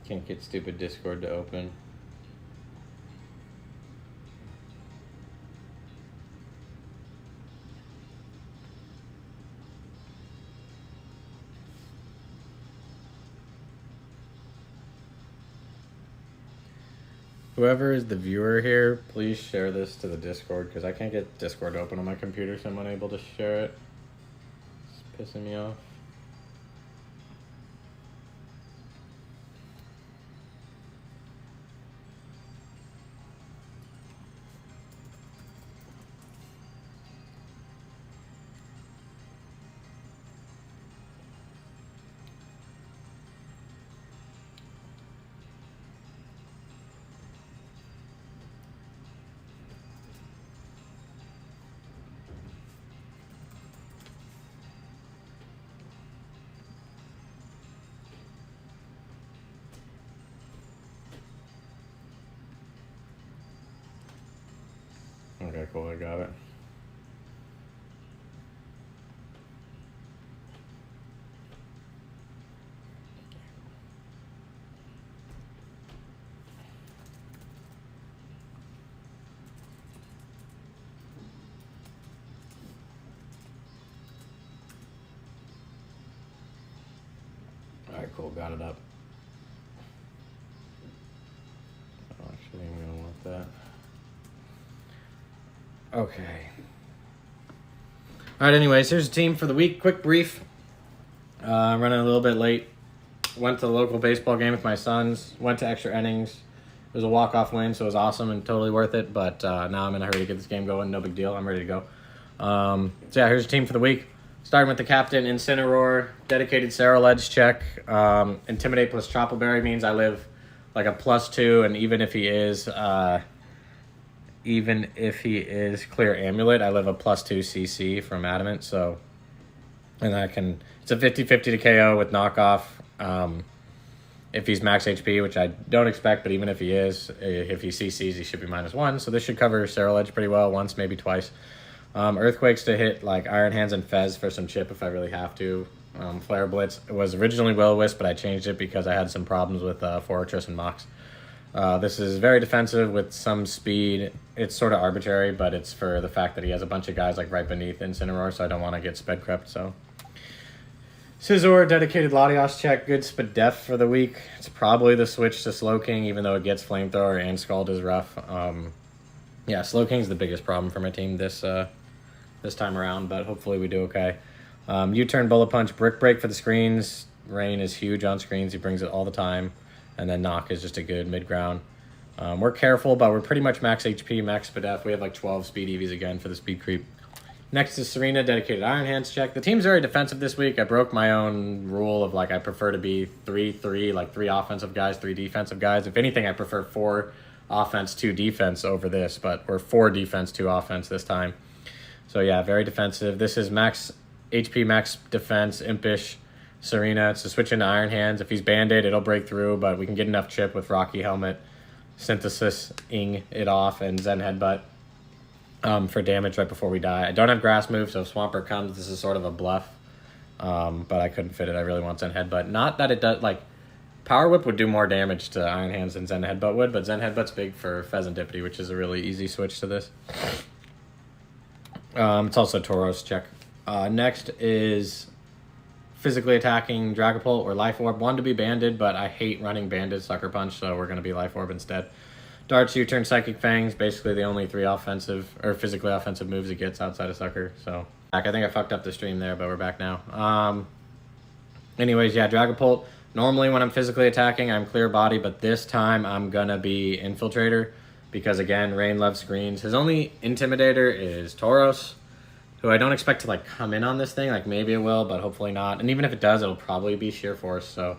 Can't get stupid Discord to open. Whoever is the viewer here, please share this to the Discord because I can't get Discord to open on my computer, so I'm unable to share it. It's pissing me off. Okay, cool, I got it. Alright, cool, got it up. Oh, actually, I'm gonna want that. Okay. Alright, anyways, here's the team for the week. Quick brief. I'm running a little bit late. Went to the local baseball game with my sons. Went to extra innings. It was a walk-off win, so it was awesome and totally worth it. But now I'm in a hurry to get this game going. No big deal. I'm ready to go. So yeah, here's the team for the week. Starting with the captain, Incineroar. Dedicated Sarah Ledge check. Intimidate plus Troppleberry means I live like a +2, and even if he is clear amulet, I live a +2 CC from Adamant. So, and it's a 50-50 to KO with knockoff. If he's max HP, which I don't expect, but even if he is, if he CCs, he should be -1. So this should cover Sarah Ledge pretty well, once, maybe twice. Earthquakes to hit like Iron Hands and Fez for some chip if I really have to. Flare Blitz was originally Will-O-Wisp, but I changed it because I had some problems with Fortress and Mox. This is very defensive with some speed. It's sort of arbitrary, but it's for the fact that he has a bunch of guys like right beneath Incineroar, so I don't want to get sped crept, so. Scizor, dedicated Latios check, good Spadef for the week. It's probably the switch to Slowking, even though it gets Flamethrower and Scald is rough. Yeah, Slowking's the biggest problem for my team this time around, but hopefully we do okay. U-turn, Bullet Punch, Brick Break for the screens. Rain is huge on screens. He brings it all the time. And then Knock is just a good mid-ground. We're careful, but we're pretty much max HP, max Spadef. We have like 12 speed EVs again for the speed creep. Next is Serena, dedicated Iron Hands check. The team's very defensive this week. I broke my own rule of like I prefer to be 3-3, like 3 offensive guys, 3 defensive guys. If anything, I prefer 4 offense, 2 defense over this, but we're 4 defense, 2 offense this time. So yeah, very defensive. This is max HP, max defense, Impish, Serena. It's to switch into Iron Hands. If he's Band-Aid, it'll break through, but we can get enough chip with Rocky Helmet, Synthesis-ing it off, and Zen Headbutt for damage right before we die. I don't have Grass Move, so if Swampert comes, this is sort of a bluff. But I couldn't fit it. I really want Zen Headbutt. Not that it does, like, Power Whip would do more damage to Iron Hands than Zen Headbutt would, but Zen Headbutt's big for Pheasantipity, which is a really easy switch to this. It's also Tauros check. Next is physically attacking Dragapult or Life Orb. One to be banded, but I hate running banded Sucker Punch, so we're going to be Life Orb instead. Darts, U-turn, Psychic Fangs, basically the only 3 offensive or physically offensive moves it gets outside of Sucker. So I think I fucked up the stream there, but we're back now. Anyways, yeah, Dragapult. Normally when I'm physically attacking, I'm clear body, but this time I'm going to be Infiltrator because, again, Rain loves screens. His only Intimidator is Tauros, who I don't expect to like come in on this thing. Like maybe it will, but hopefully not. And even if it does, it'll probably be Sheer Force. So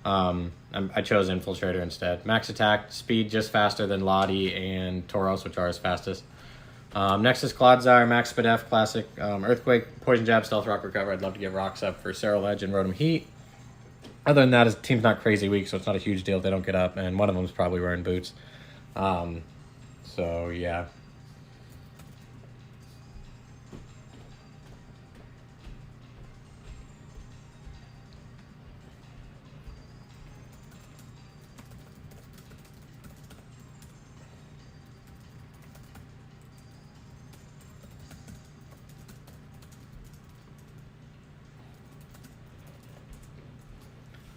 I chose Infiltrator instead. Max attack, speed just faster than Lottie and Tauros, which are his fastest. Next is Clodsire, Max Spadef, Classic, Earthquake, Poison Jab, Stealth Rock, Recover. I'd love to get rocks up for Sarah Ledge and Rotom Heat. Other than that, his team's not crazy weak, so it's not a huge deal if they don't get up. And one of them's probably wearing boots. So yeah.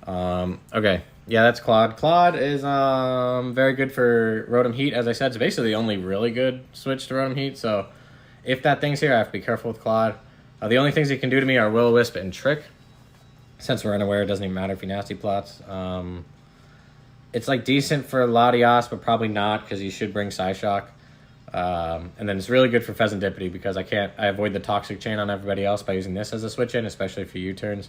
Okay. Yeah, that's Claude. Claude is very good for Rotom Heat. As I said, it's basically the only really good switch to Rotom Heat. So if that thing's here, I have to be careful with Claude. The only things he can do to me are Will-O-Wisp and Trick. Since we're unaware, it doesn't even matter if he Nasty Plots. It's like decent for Latias, but probably not because he should bring Psyshock. And then it's really good for Pheasantipity because I avoid the Toxic Chain on everybody else by using this as a switch in, especially for U-turns.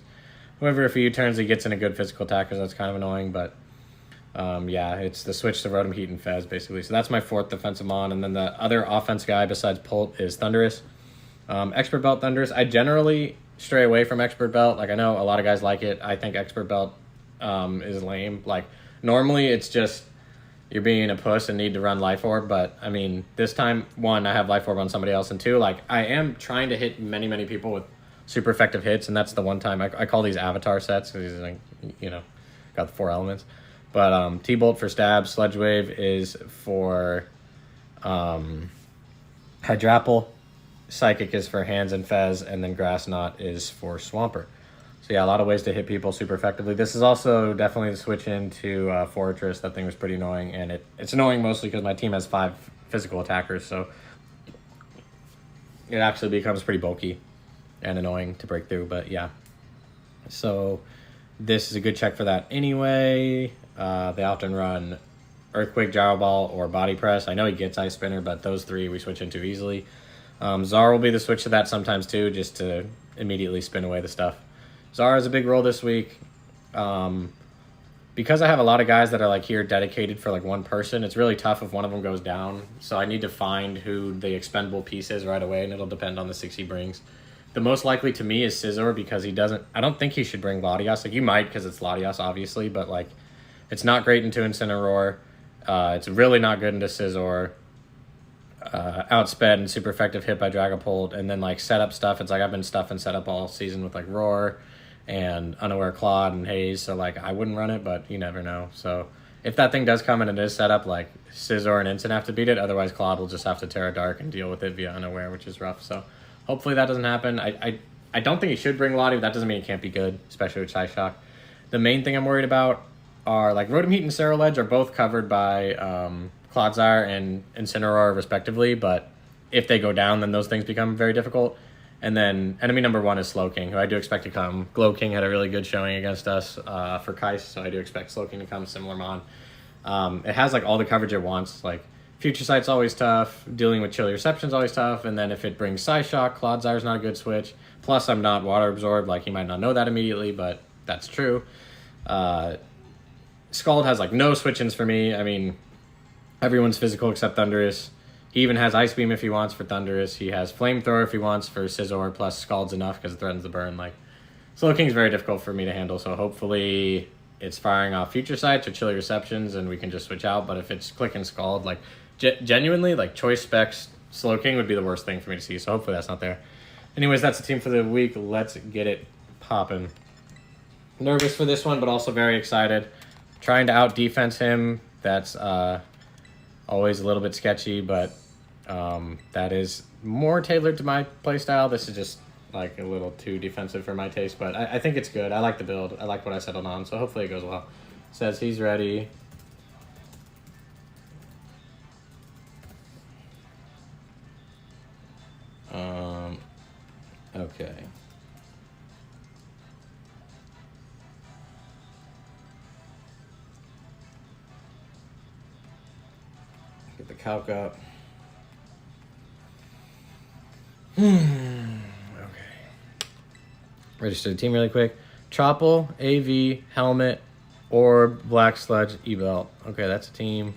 However, if he U-turns, he gets in a good physical attack, because that's kind of annoying. But yeah, it's the switch to Rotom Heat and Fez, basically. So that's my 4th defensive mon. And then the other offense guy besides Pult is Thundurus. Expert Belt Thundurus. I generally stray away from Expert Belt. Like, I know a lot of guys like it. I think Expert Belt is lame. Like, normally it's just you're being a puss and need to run Life Orb. But, I mean, this time, 1, I have Life Orb on somebody else. And 2, like, I am trying to hit many, many people with super effective hits. And that's the one time I call these avatar sets because he's, like, you know, got the 4 elements. But T-Bolt for stab. Sludge Wave is for Hydrapple. Psychic is for Hands and Fez. And then Grass Knot is for Swampert. So yeah, a lot of ways to hit people super effectively. This is also definitely the switch into Fortress. That thing was pretty annoying. And it's annoying mostly because my team has 5 physical attackers. So it actually becomes pretty bulky and annoying to break through. But yeah. So this is a good check for that anyway. They often run Earthquake, Gyro Ball, or Body Press. I know he gets Ice Spinner, but those 3 we switch into easily. Zar will be the switch to that sometimes too, just to immediately spin away the stuff. Zara has a big role this week. Because I have a lot of guys that are like here dedicated for like one person, it's really tough if one of them goes down. So I need to find who the expendable piece is right away, and it'll depend on the 6 he brings. The most likely to me is Scizor because he doesn't... I don't think he should bring Latias. Like, you might because it's Latias, obviously, but like it's not great into Incineroar. It's really not good into Scizor. Outsped and super effective hit by Dragapult. And then like setup stuff, it's like I've been stuffing setup all season with like Roar and Unaware Claude and Haze, so like I wouldn't run it, but you never know. So if that thing does come and it is set up, like Scizor and Instant have to beat it, otherwise Claude will just have to Terra Dark and deal with it via Unaware, which is rough. So hopefully that doesn't happen. I don't think he should bring Lottie, but that doesn't mean it can't be good, especially with Psyshock. The main thing I'm worried about are like Rotom Heat and Ceruledge are both covered by Clodsire and Incineroar respectively, but if they go down, then those things become very difficult. And then enemy number 1 is Slowking, who I do expect to come. Glowking had a really good showing against us for Kais, so I do expect Slowking to come, similar mon. It has like all the coverage it wants. Like Future Sight's always tough, dealing with Chilly Reception's always tough, and then if it brings Psyshock, Clodsire's not a good switch. Plus I'm not Water Absorbed, like he might not know that immediately, but that's true. Scald has like no switch-ins for me. I mean, everyone's physical except Thundurus. He even has Ice Beam if he wants for Thundurus. He has Flamethrower if he wants for Scizor, plus Scald's enough because it threatens the burn. Like, Slowking's very difficult for me to handle, so hopefully it's firing off Future Sights or Chilly Receptions and we can just switch out. But if it's clicking Scald, like, genuinely, like, Choice Specs, Slowking would be the worst thing for me to see, so hopefully that's not there. Anyways, that's the team for the week. Let's get it popping. Nervous for this one, but also very excited. Trying to out-defense him. That's always a little bit sketchy, but that is more tailored to my playstyle. This is just like a little too defensive for my taste, but I think it's good. I like the build. I like what I settled on, so hopefully it goes well. Says he's ready. Okay. Get the calc up. Okay. Register the team really quick. Troupple, AV, Helmet, Orb, Black Sludge, E-Belt. Okay, that's a team.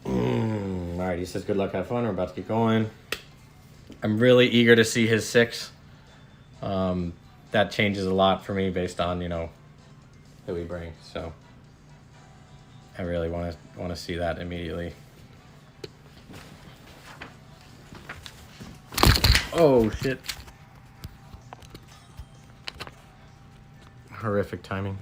Alright, he says good luck, have fun. We're about to get going. I'm really eager to see his 6. That changes a lot for me based on, you know, who we bring. So I really want to see that immediately. Oh shit. Horrific timing.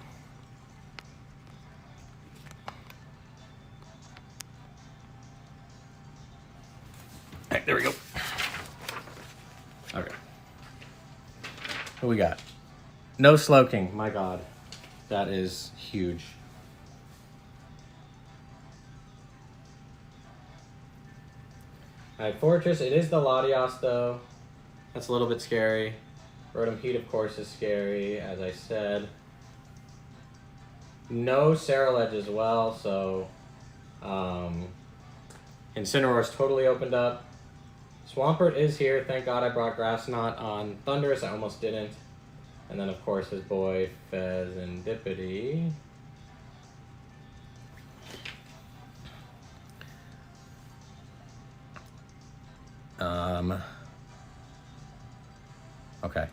there we go. Okay. Who we got? No Slowking. My God. That is huge. Alright, Fortress. It is the Latios, though. That's a little bit scary. Rotom Heat, of course, is scary, as I said. No Ceruledge as well, so... Incineroar's totally opened up. Swampert is here. Thank God I brought Grass Knot on Thundurus. I almost didn't. And then, of course, his boy, Fez and Dippity. Okay.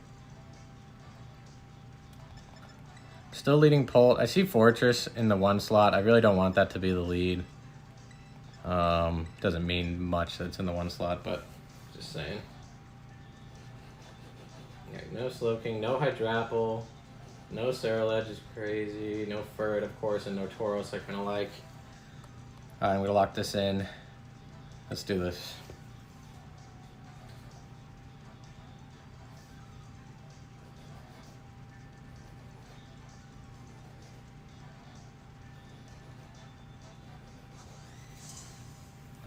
Still leading Polt. I see Fortress in the 1 slot. I really don't want that to be the lead. Doesn't mean much that it's in the 1 slot, but just saying. Yeah, no Slowking, no Hydrapple, no Ceruledge is crazy, no Furret, of course, and no Tauros I kind of like. I'm going to lock this in. Let's do this.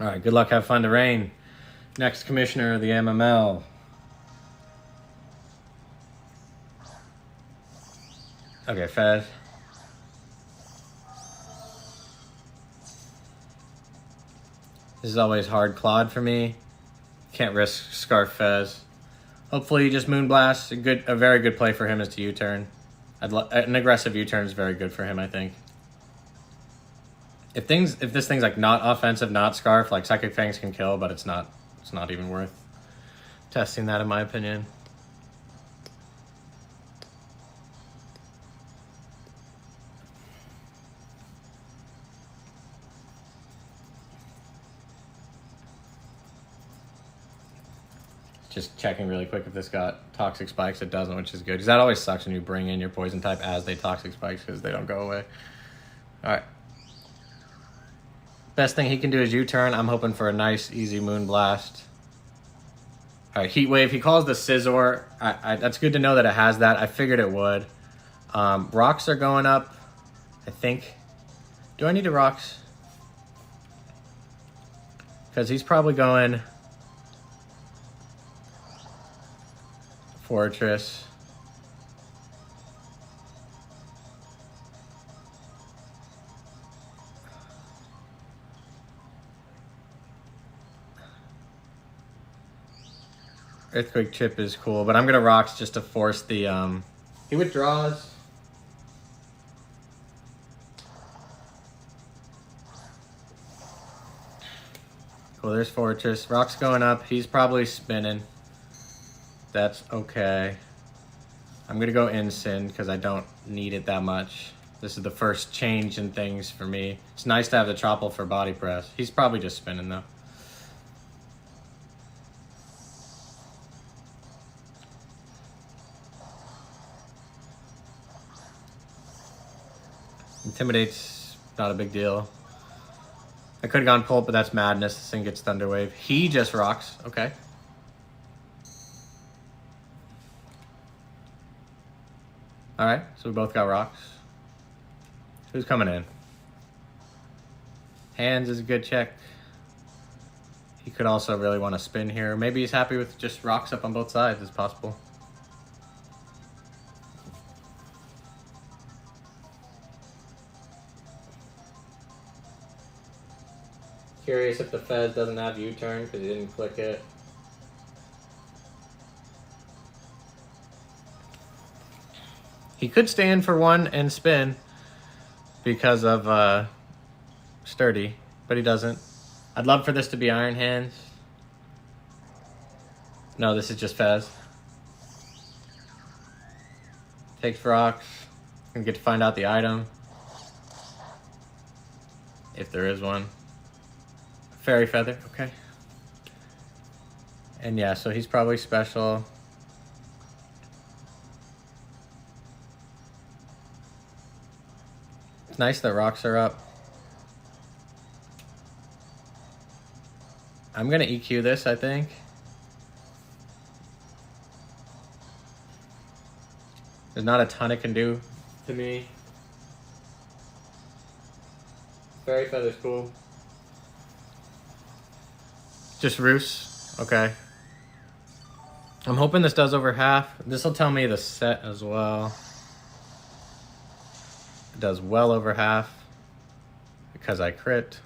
All right, good luck, have fun to rain. Next commissioner of the MML. Okay, Fez. This is always hard Claude for me. Can't risk Scarf Fez. Hopefully just Moonblast. A very good play for him is to U-turn. An aggressive U-turn is very good for him, I think. If this thing's like not offensive, not Scarf, like Psychic Fangs can kill, but it's not even worth testing that in my opinion. Just checking really quick if this got Toxic Spikes. It doesn't, which is good. Because that always sucks when you bring in your Poison type as they Toxic Spikes because they don't go away. Alright. Best thing he can do is U-turn. I'm hoping for a nice, easy Moonblast. Alright, Heat Wave. He calls the Scizor. That's good to know that it has that. I figured it would. Rocks are going up, I think. Do I need a Rocks? Because he's probably going... Fortress. Earthquake Chip is cool, but I'm gonna Rocks just to force the he withdraws. Cool, there's Fortress. Rocks going up. He's probably spinning. That's okay. I'm gonna go Incin because I don't need it that much. This is the first change in things for me. It's nice to have the Troupple for body press. He's probably just spinning though. Intimidate's not a big deal. I could have gone Pulp, but that's madness. This thing gets Thunder Wave. He just Rocks. Okay. Alright, so we both got Rocks. Who's coming in? Hands is a good check. He could also really want to spin here. Maybe he's happy with just Rocks up on both sides. It's possible. Curious if the Fez doesn't have U-turn because he didn't click it. He could stay in for one and spin because of Sturdy, but he doesn't. I'd love for this to be Iron Hands. No, this is just Fez. Takes Rocks. And get to find out the item. If there is one. Fairy Feather, okay. And yeah, so he's probably special. It's nice that Rocks are up. I'm gonna EQ this, I think. There's not a ton it can do to me. Fairy Feather's cool. Just Roos. Okay. I'm hoping this does over half. This will tell me the set as well. It does well over half because I crit.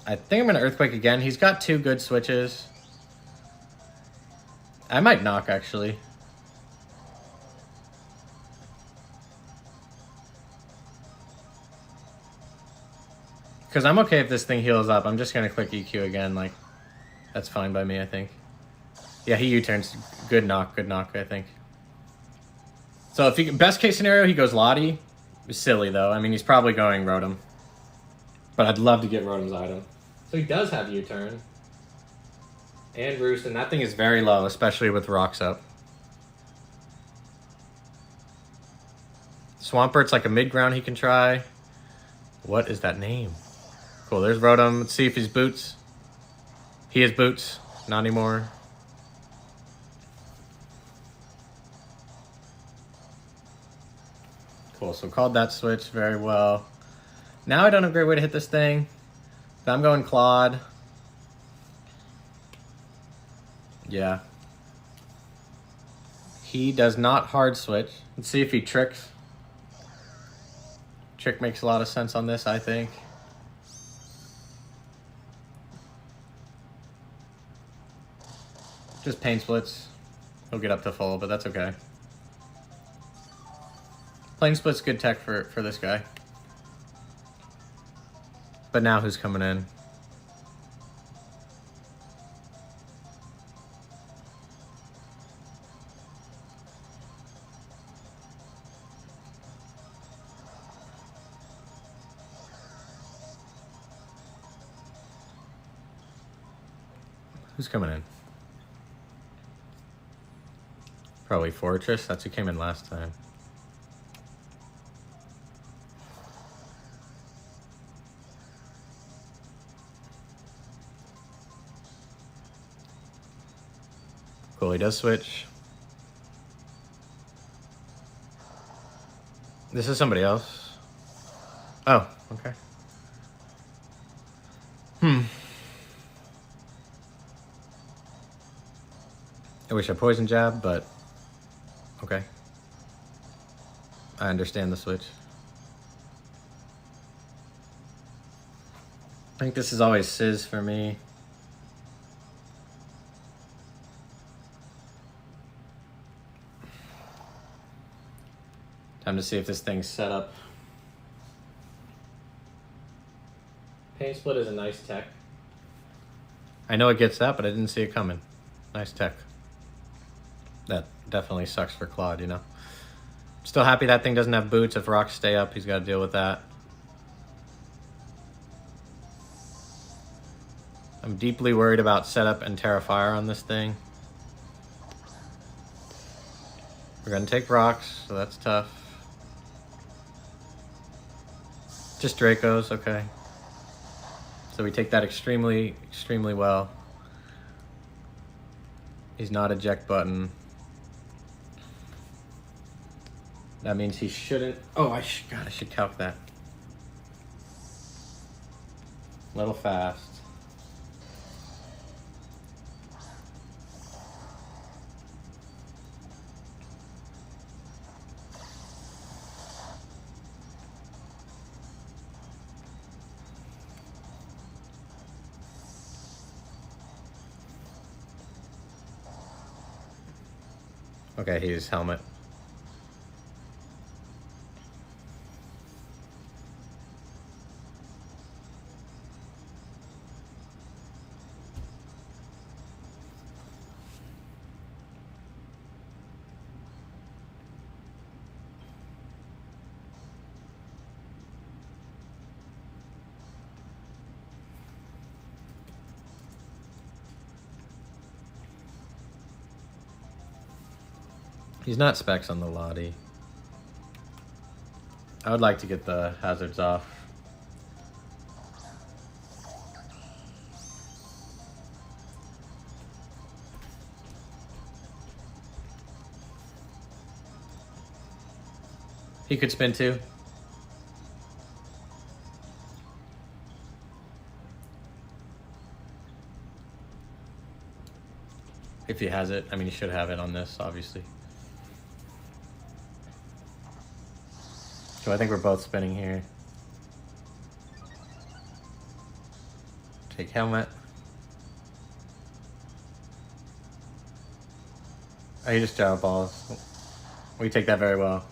I think I'm going to Earthquake again. He's got 2 good switches. I might knock, actually. Because I'm okay if this thing heals up. I'm just going to click EQ again. Like, that's fine by me, I think. Yeah, he U-turns. Good knock, I think. So if he, best case scenario, he goes Lottie. Silly, though. I mean, he's probably going Rotom. But I'd love to get Rotom's item. So he does have U-turn. And Roost, and that thing is very low, especially with rocks up. Swampert's like a mid-ground he can try. What is that name? Cool, there's Rotom. Let's see if he's Boots. He is Boots. Not anymore. Cool, so called that switch very well. Now I don't have a great way to hit this thing. But I'm going Claude. Yeah. He does not hard switch. Let's see if he tricks. Trick makes a lot of sense on this, I think. Just pain splits. He'll get up to full, but that's okay. Plane split's good tech for this guy. But now who's coming in? Who's coming in? Probably Fortress. That's who came in last time. Cool, he does switch. This is somebody else. Oh, okay. I wish I poison jab, but okay. I understand the switch. I think this is always Sizz for me. Time to see if this thing's set up. Pain Split is a nice tech. I know it gets that, but I didn't see it coming. Nice tech. That definitely sucks for Claude, you know. Still happy that thing doesn't have boots. If rocks stay up, he's got to deal with that. I'm deeply worried about setup and Terra Fire on this thing. We're going to take rocks, so that's tough. Just Dracos, okay. So we take that extremely, extremely well. He's not eject button. That means he shouldn't. Oh, God, I should calc that. A little fast. Okay, he's helmet. He's not specs on the Lottie. I would like to get the hazards off. He could spin too. If he has it. I mean, he should have it on this, obviously. So I think we're both spinning here. Take helmet. Oh, he just jaw balls. We take that very well.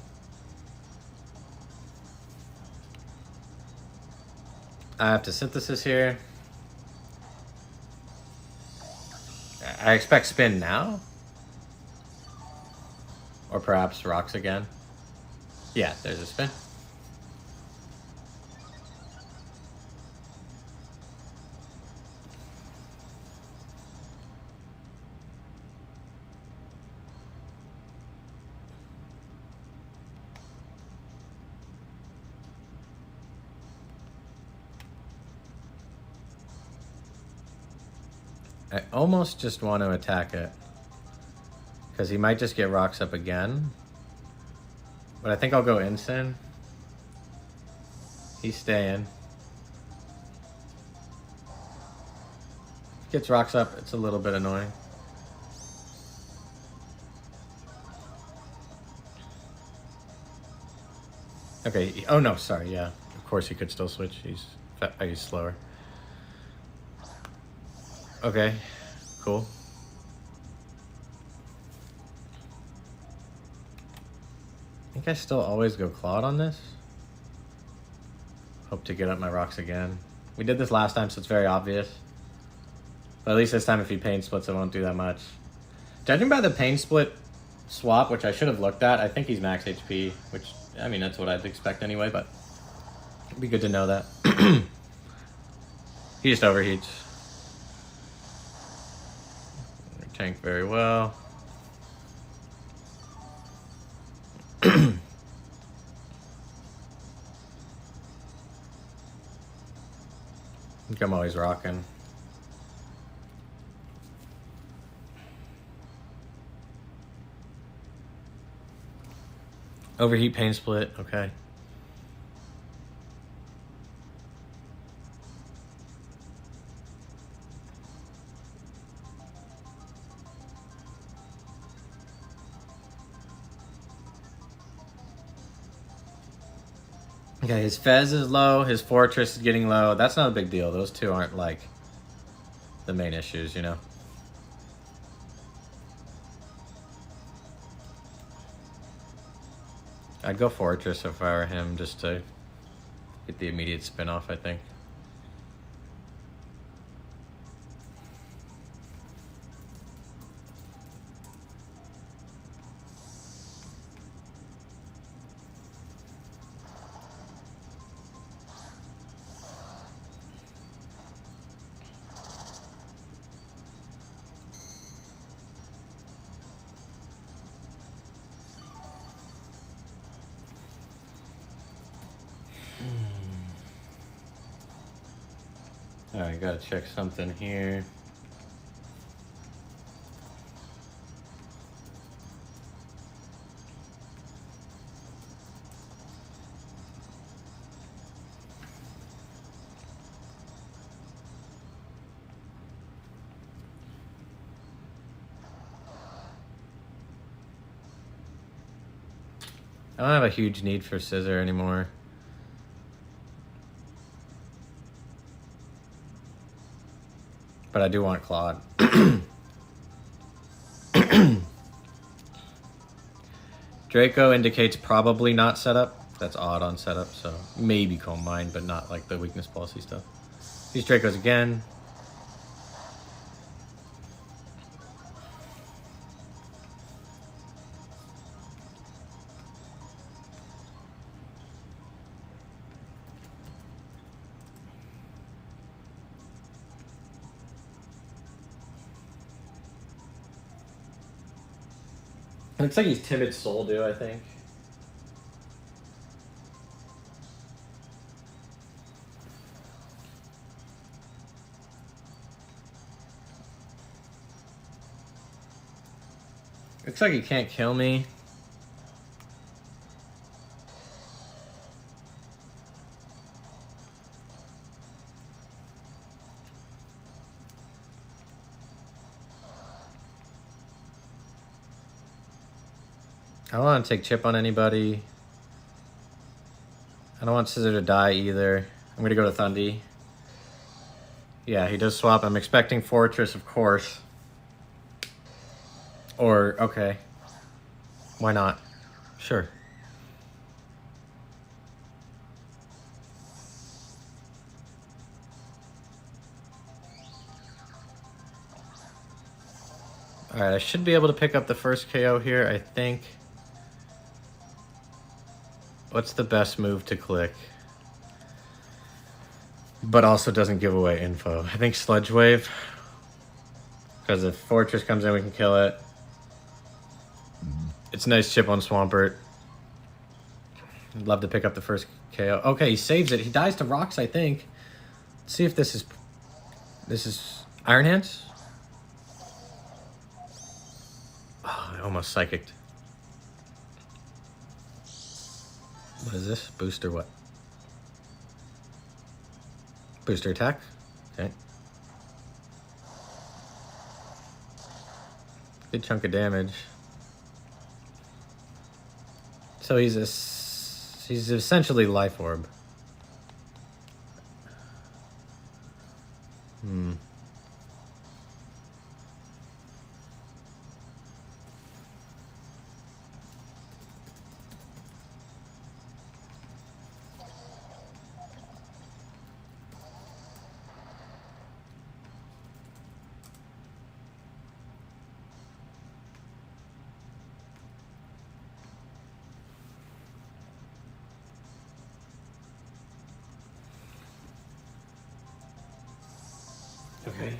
I have to synthesis here. I expect spin now. Or perhaps rocks again. Yeah, there's a spin. I almost just want to attack it. Because he might just get rocks up again. But I think I'll go Ensign. He's staying. Gets rocks up, it's a little bit annoying. Okay, oh no, sorry, yeah. Of course he could still switch, he's slower. Okay, cool. I think I still always go Claude on this. Hope to get up my rocks again. We did this last time, so it's very obvious. But at least this time if he pain splits, it won't do that much. Judging by the pain split swap, which I should have looked at, I think he's max HP, which, I mean, that's what I'd expect anyway, but it'd be good to know that. He just overheats. Tank very well. I think I'm always rocking. Overheat pain split, okay. Okay, his Fez is low, his Fortress is getting low. That's not a big deal. Those two aren't like the main issues, you know? I'd go Fortress if I were him just to get the immediate spin off, I think. Alright, gotta check something here. I don't have a huge need for Scissor anymore. But I do want Claude. Draco indicates probably not setup. That's odd on setup, so maybe Comb Mine, but not like the weakness policy stuff. These Dracos again. Looks like he's Timid Soul Dew, I think. Looks like he can't kill me. I don't want to take chip on anybody. I don't want Scissor to die either. I'm going to go to Thundy. Yeah, he does swap. I'm expecting Fortress, of course. Or, okay. Why not? Sure. Alright, I should be able to pick up the first KO here, I think. What's the best move to click? But also doesn't give away info. I think Sludge Wave. Because if Fortress comes in, we can kill it. It's a nice chip on Swampert. I'd love to pick up the first KO. Okay, he saves it. He dies to rocks, I think. Let's see if this is... This is Iron Hands? Oh, I almost psychicked. What is this? Booster what? Booster attack? Okay. Good chunk of damage. So he's essentially Life Orb. Okay.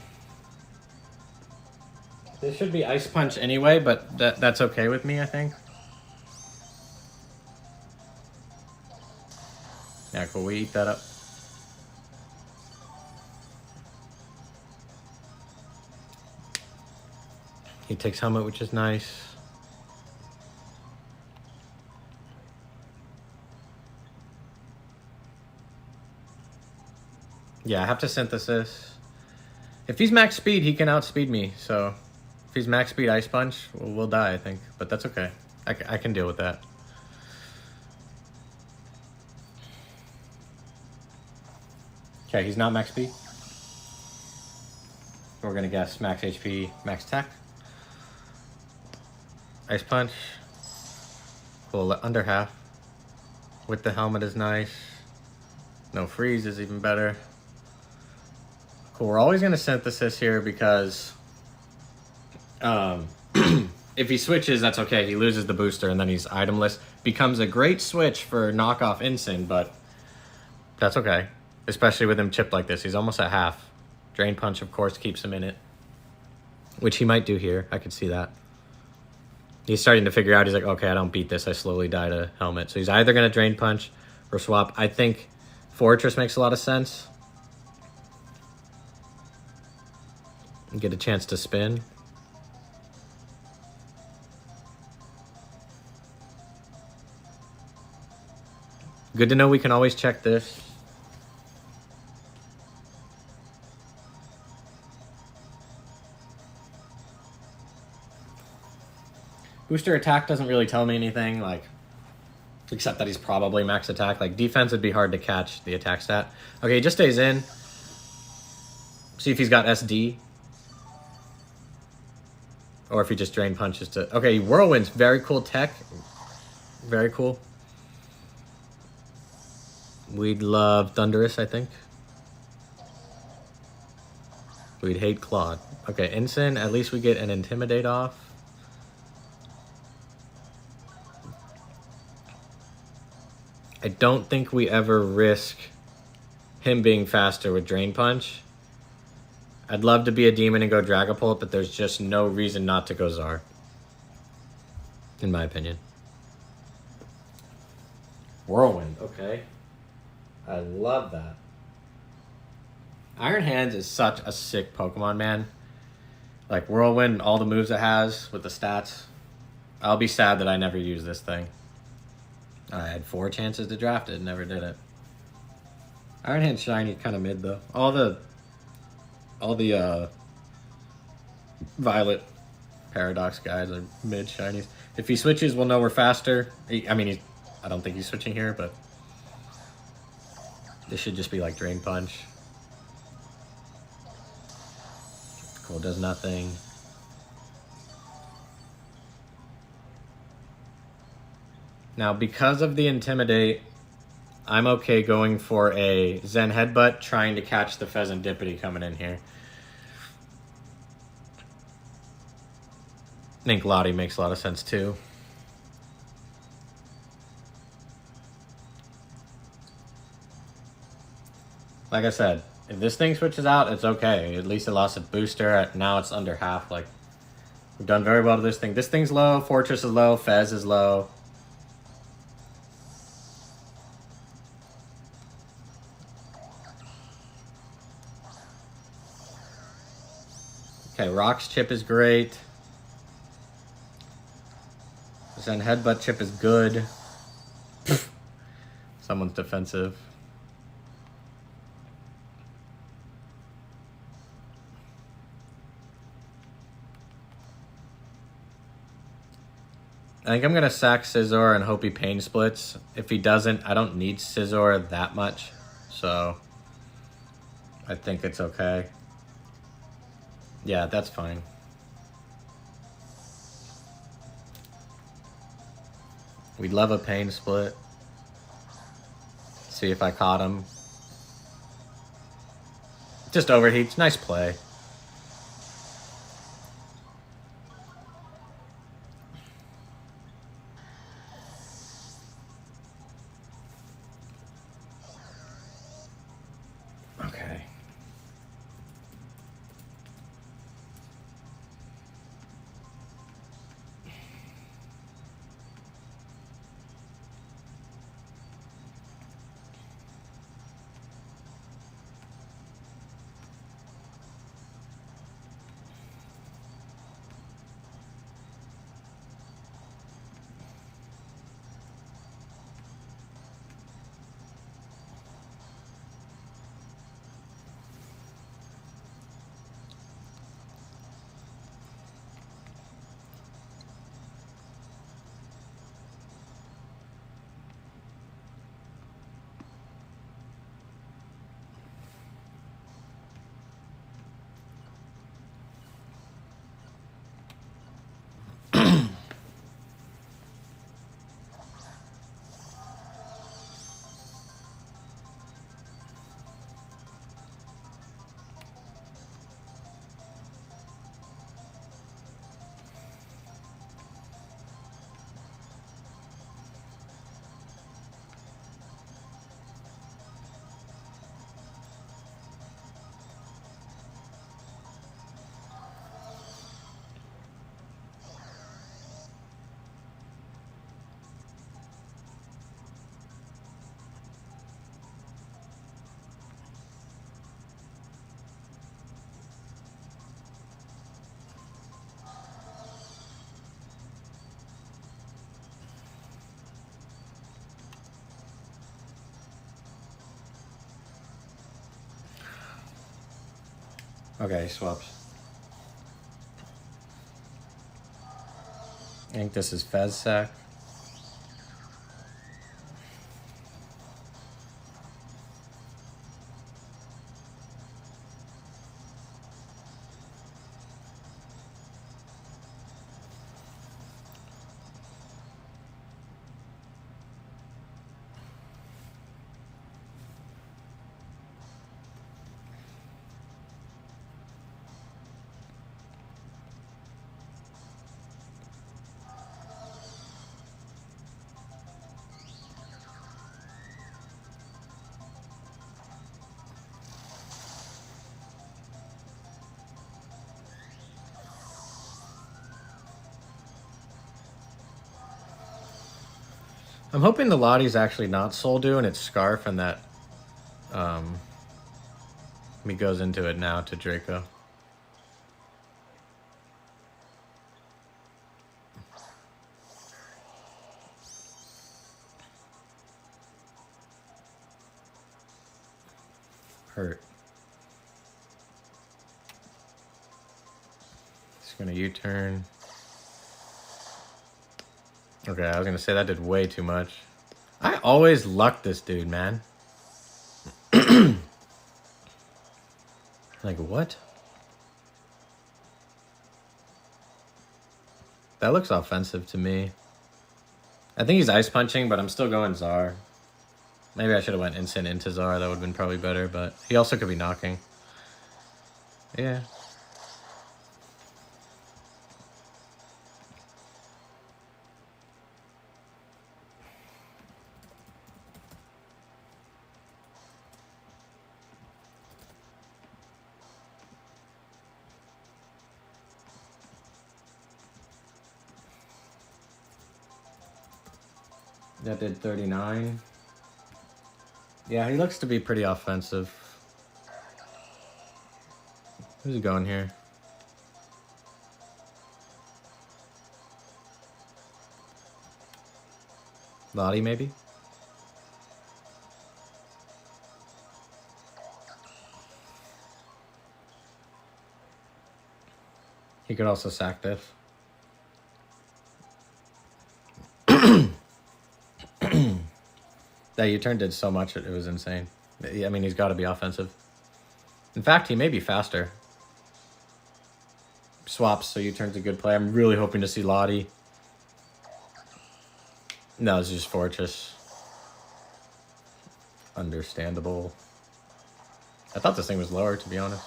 This should be Ice Punch anyway, but that's okay with me, I think. Yeah, cool. We eat that up. He takes Helmet, which is nice. Yeah, I have to Synthesis. If he's max speed, he can outspeed me. So if he's max speed Ice Punch, we'll die, I think. But that's okay. I can deal with that. Okay, he's not max speed. We're going to guess max HP, max attack. Ice Punch. Cool, under half. With the helmet is nice. No freeze is even better. Cool, we're always going to Synthesis here because if he switches, that's okay. He loses the booster and then he's itemless. Becomes a great switch for knockoff Insyn, but that's okay. Especially with him chipped like this. He's almost at half. Drain Punch, of course, keeps him in it. Which he might do here. I could see that. He's starting to figure out, he's like, okay, I don't beat this. I slowly die to Helmet. So he's either going to Drain Punch or swap. I think Fortress makes a lot of sense. And get a chance to spin. Good to know we can always check this. Booster attack doesn't really tell me anything, like, except that he's probably max attack. Like, defense would be hard to catch the attack stat. Okay, he just stays in. See if he's got SD. Or if he just Drain Punches to... Okay, Whirlwind's very cool tech. Very cool. We'd love Thunderous, I think. We'd hate Claude. Okay, Insyn, at least we get an Intimidate off. I don't think we ever risk him being faster with Drain Punch. I'd love to be a demon and go Dragapult, but there's just no reason not to go Zar. in my opinion. Whirlwind, okay. I love that. Iron Hands is such a sick Pokemon, man. Like, Whirlwind, all the moves it has with the stats. I'll be sad that I never used this thing. I had 4 chances to draft it, never did it. Iron Hand shiny, kind of mid though. All the Violet Paradox guys are mid shinies. If he switches, we'll know we're faster. I mean, I don't think he's switching here, but this should just be like Drain Punch. Cool, does nothing. Now, because of the Intimidate, I'm okay going for a Zen Headbutt, trying to catch the Pheasantipity coming in here. I think Lottie makes a lot of sense too. Like I said, if this thing switches out, it's okay. At least it lost a booster. Now it's under half. Like, we've done very well to this thing. This thing's low. Fortress is low. Fez is low. Okay, Rock's chip is great. Zen Headbutt chip is good. Someone's defensive. I think I'm going to sack Scizor and hope he pain splits. If he doesn't, I don't need Scizor that much. So, I think it's okay. Yeah, that's fine. We'd love a pain split. See if I caught him. Just overheats. Nice play. Okay. Okay, swaps. I think this is Fez sack. I'm hoping the Lottie's actually not Soldu and it's Scarf and that he goes into it now to Draco. Hurt. Just gonna U-turn. Okay, I was gonna say that did way too much. I always luck this dude, man. Like, what? That looks offensive to me. I think he's ice punching, but I'm still going Czar. Maybe I should have went instant into Czar. That would have been probably better, but he also could be knocking. Yeah. That did 39. Yeah, he looks to be pretty offensive. Who's he going here? Lottie, maybe? He could also sack this. That U-turn did so much, it was insane. I mean, he's got to be offensive. In fact, he may be faster. Swaps, so U-turn's a good play. I'm really hoping to see Lottie. No, it's just Fortress. Understandable. I thought this thing was lower, to be honest.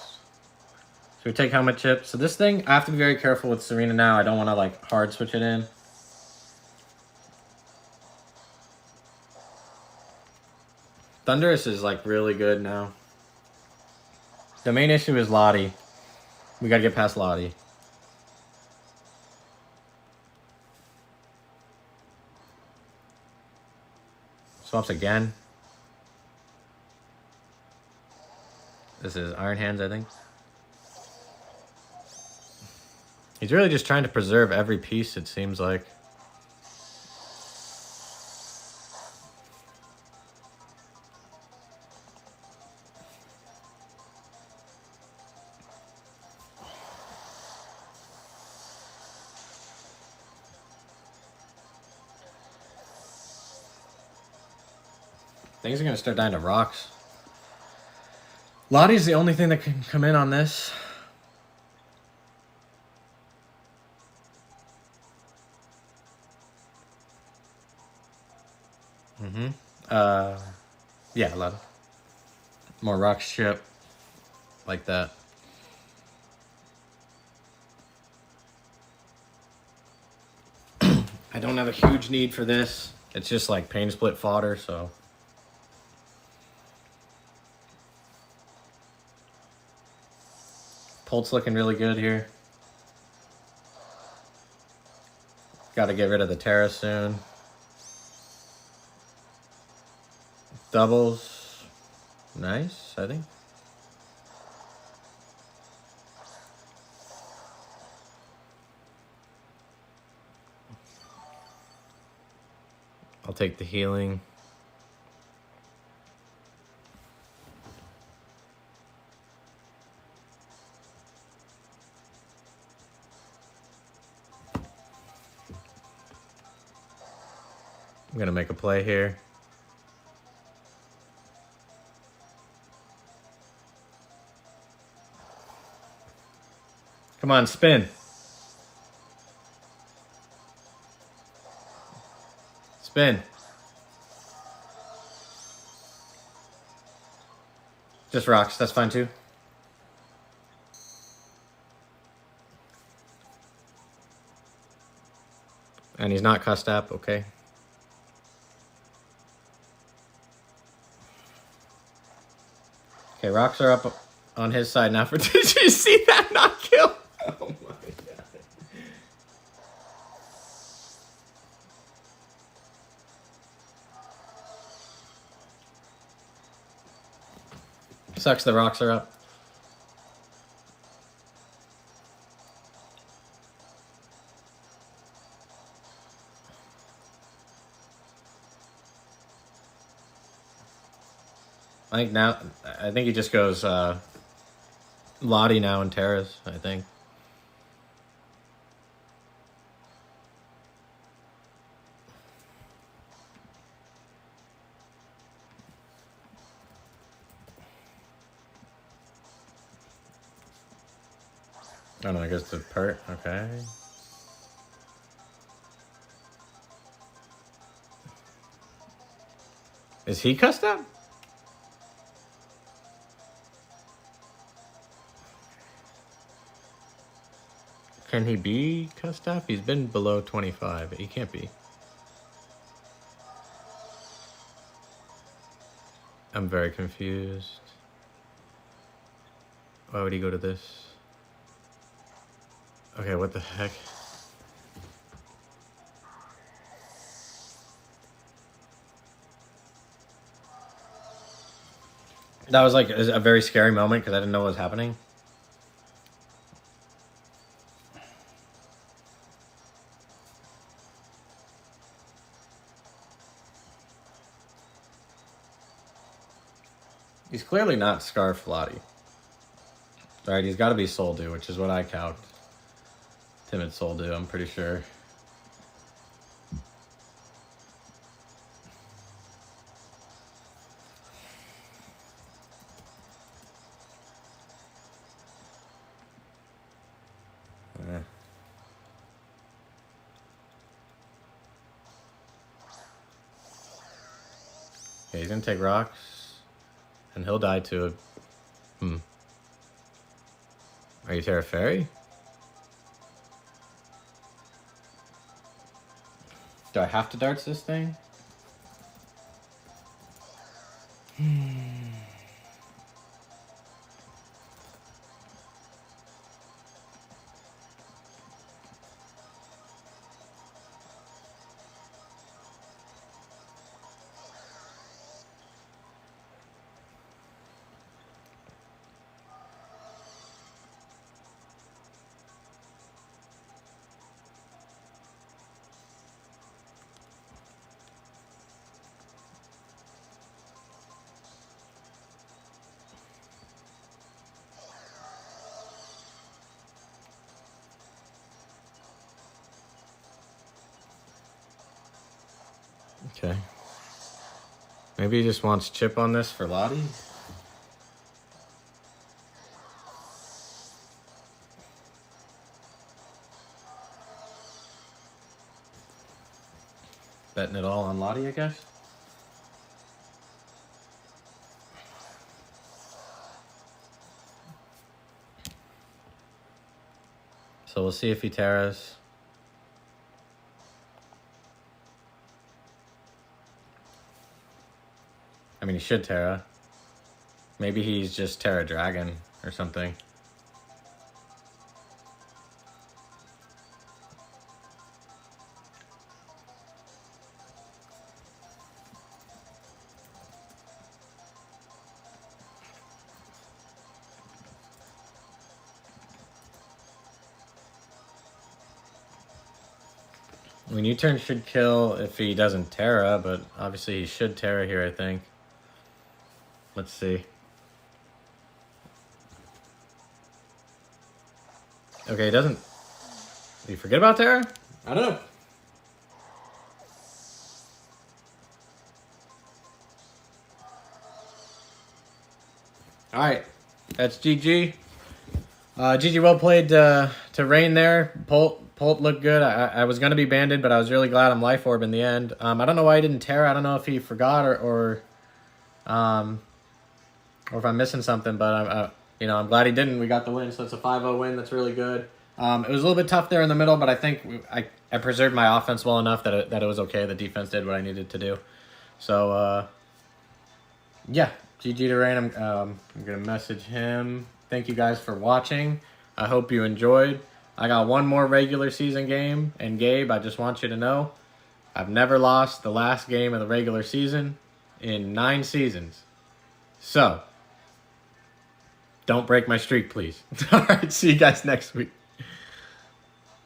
So we take helmet chip. So this thing, I have to be very careful with Serena now. I don't want to, like, hard switch it in. Thunderous is, like, really good now. The main issue is Lottie. We gotta get past Lottie. Swaps again. This is Iron Hands, I think. He's really just trying to preserve every piece, it seems like. Things are going to start dying to rocks. Lottie's the only thing that can come in on this. Yeah, Lottie. More rocks chip. Like that. I don't have a huge need for this. It's just like pain split fodder, so... Pult's looking really good here. Got to get rid of the Terra soon. Doubles. Nice, I think. I'll take the healing. I'm gonna make a play here. Come on, spin. Spin. Just rocks, that's fine too. And he's not cussed up, okay. Okay, rocks are up on his side now for... Did you see that not kill? Oh my god. Sucks the rocks are up. I think he just goes Lottie now and Terrace, I think. Oh no, I guess the Pert, okay. Is he cussed up? Can he be cussed up? He's been below 25, but he can't be. I'm very confused. Why would he go to this? Okay, what the heck? That was like a very scary moment because I didn't know what was happening. He's clearly not Scarf Lottie. Alright, he's got to be Soldu, which is what I count. Timid Soldu, I'm pretty sure. Okay, he's gonna take rocks. And he'll die to it. Are you Terra Fairy? Do I have to darts this thing? Okay. Maybe he just wants chip on this for Lottie? Betting it all on Lottie, I guess? So we'll see if he Terras. I mean, he should Terra. Maybe he's just Terra Dragon or something. I mean, U-turn should kill if he doesn't Terra, but obviously he should Terra here, I think. Let's see. Okay, he doesn't... Did he forget about Terra? I don't know. Alright, that's GG. GG, well played to Rain there. Pult looked good. I was going to be banded, but I was really glad I'm Life Orb in the end. I don't know why he didn't Terra. I don't know if he forgot or if I'm missing something, but I'm glad he didn't. We got the win, so it's a 5-0 win. That's really good. It was a little bit tough there in the middle, but I think I preserved my offense well enough that it was okay. The defense did what I needed to do. So, yeah, GG to Rain. I'm going to message him. Thank you guys for watching. I hope you enjoyed. I got one more regular season game, and Gabe, I just want you to know, I've never lost the last game of the regular season in 9 seasons. So, Don't break my streak, please. All right, see you guys next week.